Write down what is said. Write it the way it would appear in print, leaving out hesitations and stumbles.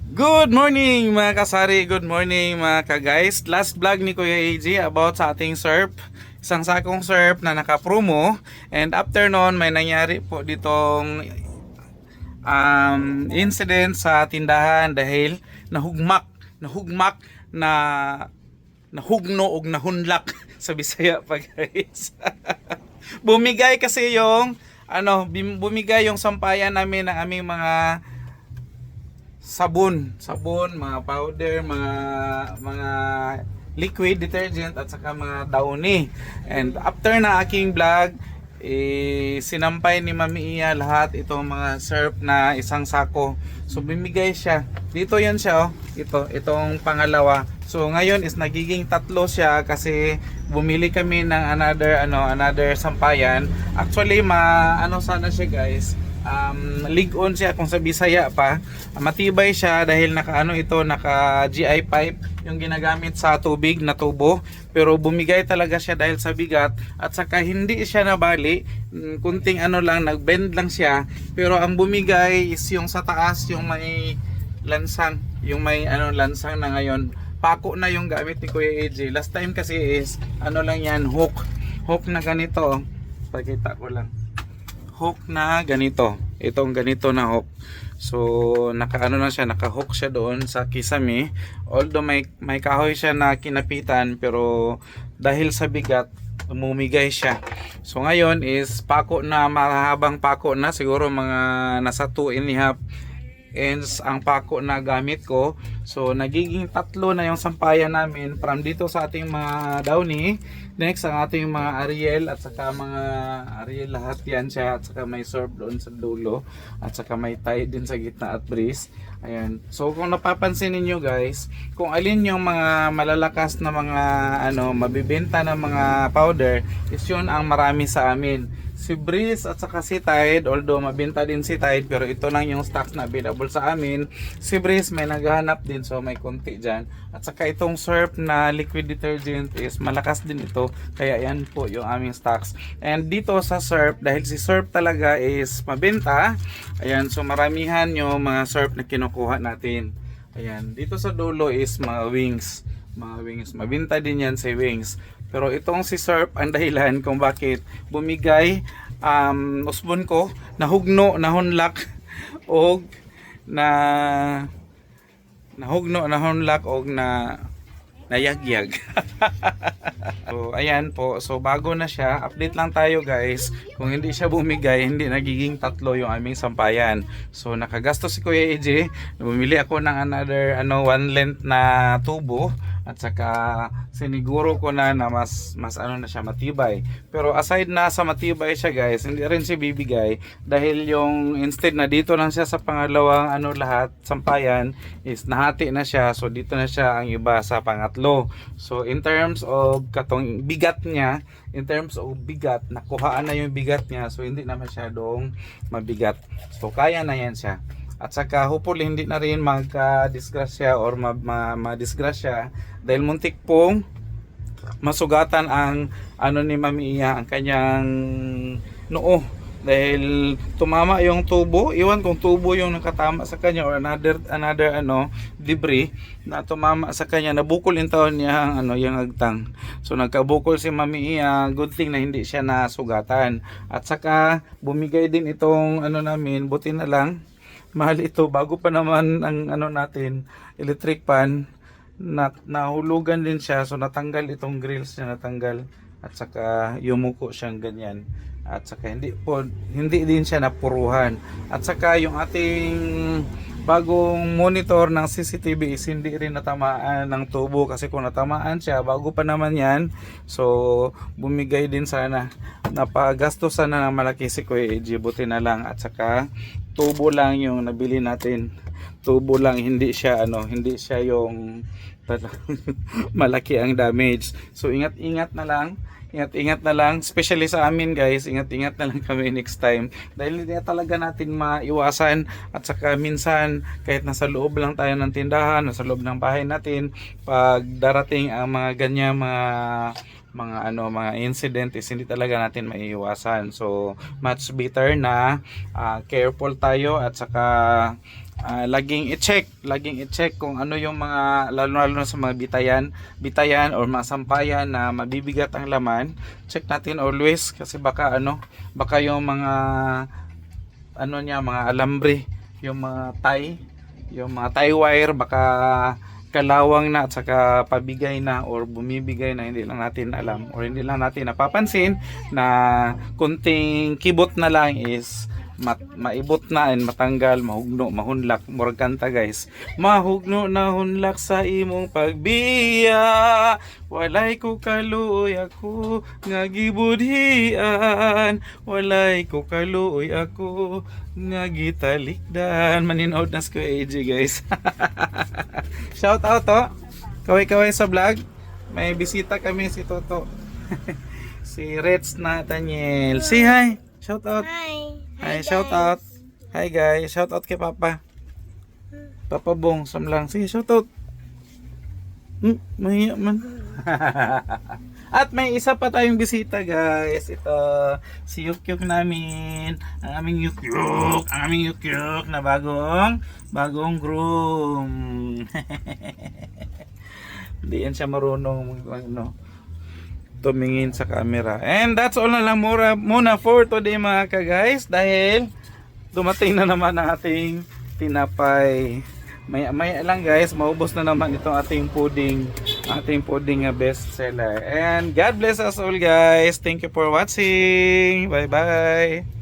Good morning mga kasari, good morning mga ka-guys. Last vlog ni Kuya AJ about sa ating surf. Isang sakong surf na naka-promo. And after noon, may nangyari po ditong incident sa tindahan dahil nahugmak na nahugno og nahunlak sa Bisaya pa guys. Bumigay kasi yung bumigay yung sampayan namin ng aming mga sabon, mga powder, mga liquid detergent at saka mga downy. And after na aking vlog, sinampay ni Mami Iya lahat itong mga syrup na isang sako. So bimigay siya. Dito yan siya, itong pangalawa. So ngayon is nagiging tatlo siya kasi bumili kami ng another sampayan. Actually sana siya guys. Ligon siya kung sa Bisaya pa. Matibay siya dahil naka GI pipe yung ginagamit sa tubig na tubo, pero bumigay talaga siya dahil sa bigat at saka hindi siya nabali. Kunting nagbend lang siya, pero ang bumigay is yung sa taas, yung may lansang, yung may lansang na ngayon. Pako na yung gamit ni Kuya AJ. Last time kasi is lang yan, hook na ganito. Pakita ko lang, hook na ganito, itong ganito na hook. So naka-hook siya doon sa kisame, although may kahoy siya na kinapitan, pero dahil sa bigat umumigay siya. So ngayon is pako na, mahabang pako na, siguro mga nasa 2.5 ends ang pako na gamit ko. So nagiging tatlo na yung sampayan namin from dito sa ating mga downy. Next ang ating mga Ariel, at saka mga Ariel lahat yan siya, at saka may surf doon sa dulo, at saka may tie din sa gitna at breeze. Ayan. So kung napapansin niyo guys, kung alin yung mga malalakas na mga mabibenta na mga powder, is yun ang marami sa amin. Si Breeze at saka si Tide, although mabenta din si Tide, pero ito lang yung stocks na available sa amin. Si Breeze may naghahanap din, so may konti dyan. At saka itong surf na liquid detergent is malakas din ito, kaya yan po yung aming stocks. And dito sa surf, dahil si surf talaga is mabenta, ayan, so maramihan yung mga surf na kinukuha natin. Ayan, dito sa dulo is mga wings, mabenta din yan si wings. Pero itong si surf ang dahilan kung bakit bumigay, usbon ko nahugno, nahunlak og na nahunlak og na nayagyag. So ayan po, so bago na siya, update lang tayo guys. Kung hindi siya bumigay, hindi nagiging tatlo yung aming sampayan. So nakagastos si Kuya AJ, bumili ako ng another one length na tubo, at saka siniguro ko na mas na siya, matibay. Pero aside na sa matibay siya guys, hindi rin siya bibigay dahil yung instead na dito lang siya sa pangalawang lahat sampayan is nahati na siya. So dito na siya ang iba sa pangatlo. So in terms of katong bigat niya, nakuhaan na yung bigat niya, so hindi na masyadong mabigat. So kaya na yan siya. At saka hopefully hindi na rin magka-disgrasya or ma-disgrasya dahil muntik pong masugatan ang ni Mami Iya, ang kanyang noo, dahil tumama yung tubo. Iwan kung tubo yung nakatama sa kanya or another debris na tumama sa kanya, nabukol yung taon niya yung agtang. So nagkabukol si Mami Iya, good thing na hindi siya nasugatan. At saka bumigay din itong namin, buti na lang mahal ito, bago pa naman ang natin, electric pan, nahulugan din siya, so natanggal itong grills niya, natanggal, at saka yumuko siyang ganyan, at saka hindi din siya napuruhan. At saka yung ating bagong monitor ng CCTV is hindi rin natamaan ng tubo, kasi kung natamaan siya, bago pa naman yan, so bumigay din sana. Napagastos sana ng malaki si Kuya AJ, buti na lang. At saka tubo lang yung nabili natin, tubo lang, hindi siya yung malaki ang damage. So ingat na lang, especially sa amin guys, ingat na lang kami next time dahil hindi talaga natin maiwasan. At saka minsan kahit nasa loob lang tayo ng tindahan, nasa loob ng bahay natin, pag darating ang mga ganyan mga incident is hindi talaga natin maiiwasan. So much better na careful tayo, at saka laging i-check kung ano yung mga lalo na sa mga bitayan or mga sampayan na mabibigat ang laman. Check natin always kasi baka yung mga mga alambre, yung mga tie wire baka kalawang na at saka pabigay na or bumibigay na, hindi lang natin alam or hindi lang natin napapansin na kunting kibot na lang is maibot na and matanggal, mahugno, mahunlak. Murag kanta guys, mahugno na hunlak sa imong pagbiya, walay ko kaluoy ako nga gibudhian, walay ko kaluoy ako nga gitalikdan. Maninood na ko AJ guys. Shout out to kaway sa vlog, may bisita kami si Toto. Si Reds Nathaniel, say hi, shout out. Hi, shout out. Hi guys, shout out kay Papa. Papa Bong, samlang. Sige, shout out. Mahiya man. At may isa pa tayong bisita guys. Ito, si Yukyuk namin. Ang aming Yukyuk na bagong groom. Hindi yan siya marunong tumingin sa camera. And that's all na lang muna for today mga ka-guys, dahil dumating na naman ang ating tinapay. Maya lang guys, maubos na naman itong ating pudding best seller. And God bless us all guys. Thank you for watching. Bye bye.